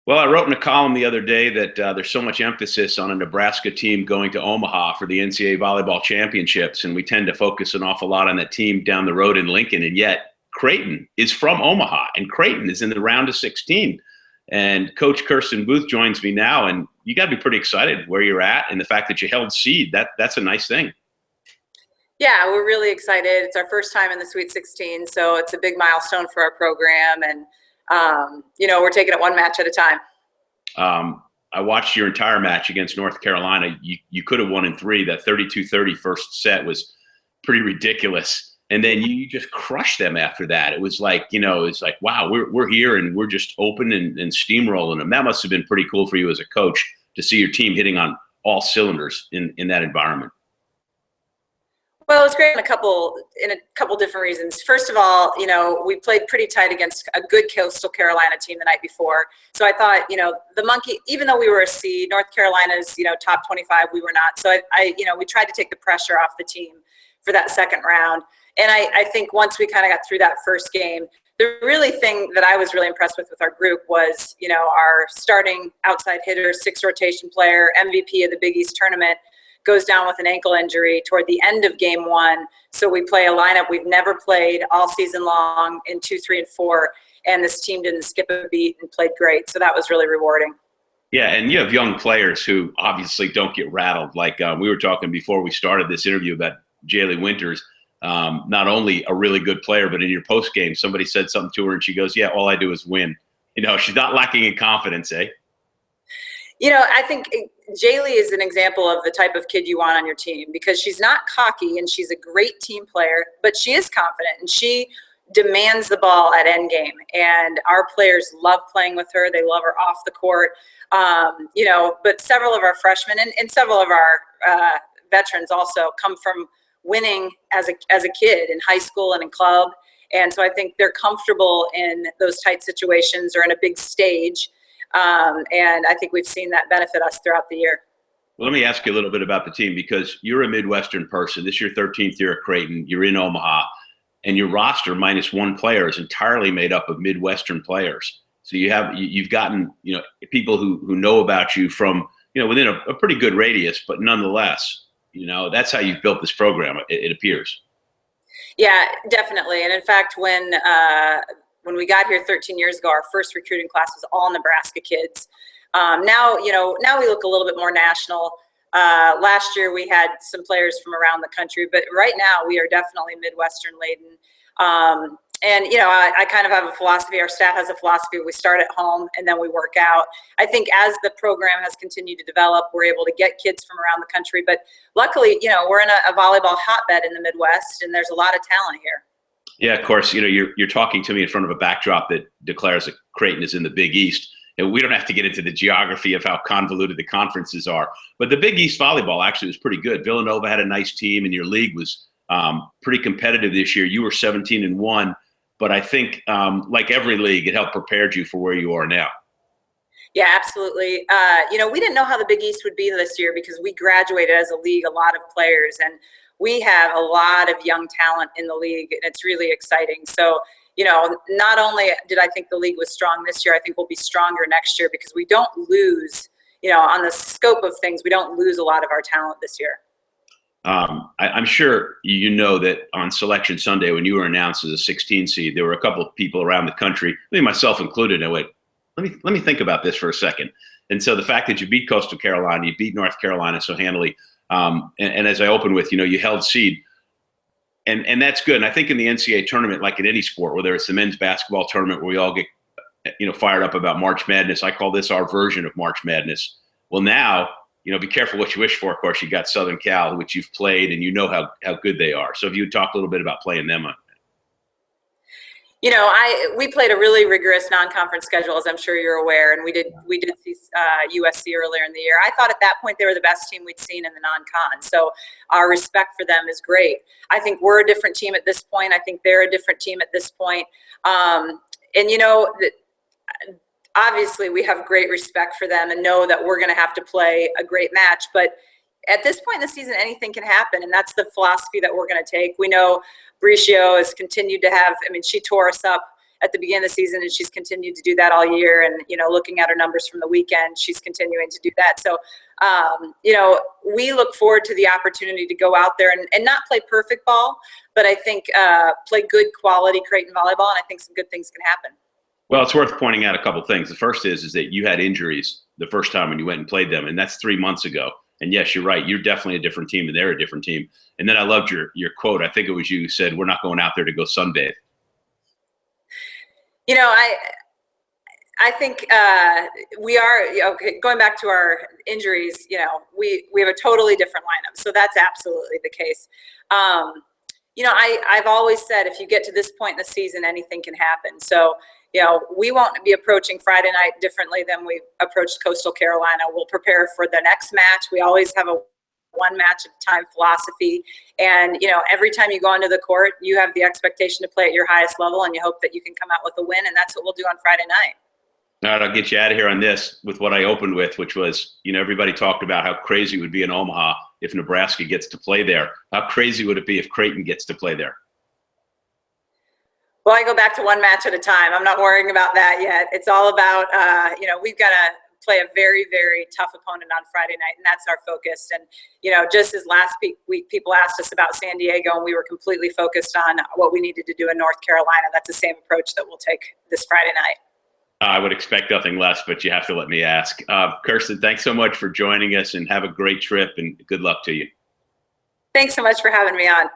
Well, I wrote in a column the other day that there's so much emphasis on a Nebraska team going to Omaha for the NCAA volleyball championships, and we tend to focus an awful lot on that team down the road in Lincoln, and yet Creighton is from Omaha, and Creighton is in the round of 16. And Coach Kirsten Booth joins me now, and you got to be pretty excited where you're at and the fact that you held seed. That's a nice thing. Yeah, we're really excited. It's our first time in the Sweet 16, so it's a big milestone for our program, and we're taking it one match at a time. I watched your entire match against North Carolina. You could have won in 3. That 32-30 first set was pretty ridiculous. And then you just crushed them after that. It was like, it's like, wow, we're here and we're just open and steamrolling them. That must have been pretty cool for you as a coach to see your team hitting on all cylinders in that environment. Well, it was great in a couple different reasons. First of all, we played pretty tight against a good Coastal Carolina team the night before. So I thought, the Monkey, even though we were a seed, North Carolina's, top 25, we were not. So we tried to take the pressure off the team for that second round. And I think once we kind of got through that first game, the really thing that I was really impressed with our group was, our starting outside hitter, 6 rotation player, MVP of the Big East tournament, goes down with an ankle injury toward the end of game 1. So we play a lineup we've never played all season long in 2, 3, and 4. And this team didn't skip a beat and played great. So that was really rewarding. Yeah, and you have young players who obviously don't get rattled. Like we were talking before we started this interview about Jaylee Winters. Not only a really good player, but in your post game, somebody said something to her and she goes, yeah, all I do is win. She's not lacking in confidence, eh? I think Jaylee is an example of the type of kid you want on your team because she's not cocky and she's a great team player, but she is confident and she demands the ball at end game. And our players love playing with her. They love her off the court. But several of our freshmen and several of our veterans also come from winning as a kid in high school and in club. And so I think they're comfortable in those tight situations or in a big stage. And I think we've seen that benefit us throughout the year. Well, let me ask you a little bit about the team because you're a Midwestern person. This is your 13th year at Creighton. You're in Omaha. And your roster, minus 1 player, is entirely made up of Midwestern players. So you've gotten people who know about you from within a pretty good radius, but nonetheless, that's how you've built this program. It appears. Yeah, definitely. And in fact, when we got here 13 years ago, our first recruiting class was all Nebraska kids. Now we look a little bit more national. Last year we had some players from around the country, but right now we are definitely Midwestern laden. I kind of have a philosophy, our staff has a philosophy, we start at home and then we work out. I think as the program has continued to develop, we're able to get kids from around the country, but luckily, we're in a volleyball hotbed in the Midwest and there's a lot of talent here. Yeah, of course, you're talking to me in front of a backdrop that declares that Creighton is in the Big East. And we don't have to get into the geography of how convoluted the conferences are. But the Big East volleyball actually was pretty good. Villanova had a nice team, and your league was pretty competitive this year. You were 17-1, but I think, like every league, it helped prepare you for where you are now. Yeah, absolutely. We didn't know how the Big East would be this year because we graduated as a league, a lot of players, and we have a lot of young talent in the league, and it's really exciting. So, not only did I think the league was strong this year, I think we'll be stronger next year because we don't lose, on the scope of things, we don't lose a lot of our talent this year. I'm sure you know that on Selection Sunday, when you were announced as a 16 seed, there were a couple of people around the country, me myself included, and I went, let me think about this for a second. And so the fact that you beat Coastal Carolina, you beat North Carolina so handily, and as I opened with, you held seed. And that's good. And I think in the NCAA tournament, like in any sport, whether it's the men's basketball tournament where we all get, fired up about March Madness, I call this our version of March Madness. Well, now, be careful what you wish for. Of course, you got Southern Cal, which you've played, and you know how good they are. So if you would talk a little bit about playing them on. We played a really rigorous non-conference schedule, as I'm sure you're aware, and we did see USC earlier in the year. I thought at that point they were the best team we'd seen in the non-con, so our respect for them is great. I think we're a different team at this point. I think they're a different team at this point. Obviously we have great respect for them and know that we're going to have to play a great match, but at this point in the season, anything can happen, and that's the philosophy that we're going to take. We know Bricio has continued to have, she tore us up at the beginning of the season, and she's continued to do that all year. And, looking at her numbers from the weekend, she's continuing to do that. So, we look forward to the opportunity to go out there and not play perfect ball, but I think play good quality Creighton volleyball, and I think some good things can happen. Well, it's worth pointing out a couple of things. The first is that you had injuries the first time when you went and played them, and that's 3 months ago. And yes, you're right. You're definitely a different team, and they're a different team. And then I loved your quote. I think it was you who said, "We're not going out there to go sunbathe." I think we are, going back to our injuries, we have a totally different lineup. So that's absolutely the case. I've always said, if you get to this point in the season, anything can happen. So, we won't be approaching Friday night differently than we approached Coastal Carolina. We'll prepare for the next match. We always have a one match at a time philosophy. And, every time you go onto the court, you have the expectation to play at your highest level, and you hope that you can come out with a win. And that's what we'll do on Friday night. All right, I'll get you out of here on this with what I opened with, which was, everybody talked about how crazy it would be in Omaha if Nebraska gets to play there. How crazy would it be if Creighton gets to play there? Well, I go back to one match at a time. I'm not worrying about that yet. It's all about, we've got to play a very, very tough opponent on Friday night, and that's our focus. And, just as last week people asked us about San Diego, and we were completely focused on what we needed to do in North Carolina, that's the same approach that we'll take this Friday night. I would expect nothing less, but you have to let me ask. Kirsten, thanks so much for joining us, and have a great trip, and good luck to you. Thanks so much for having me on.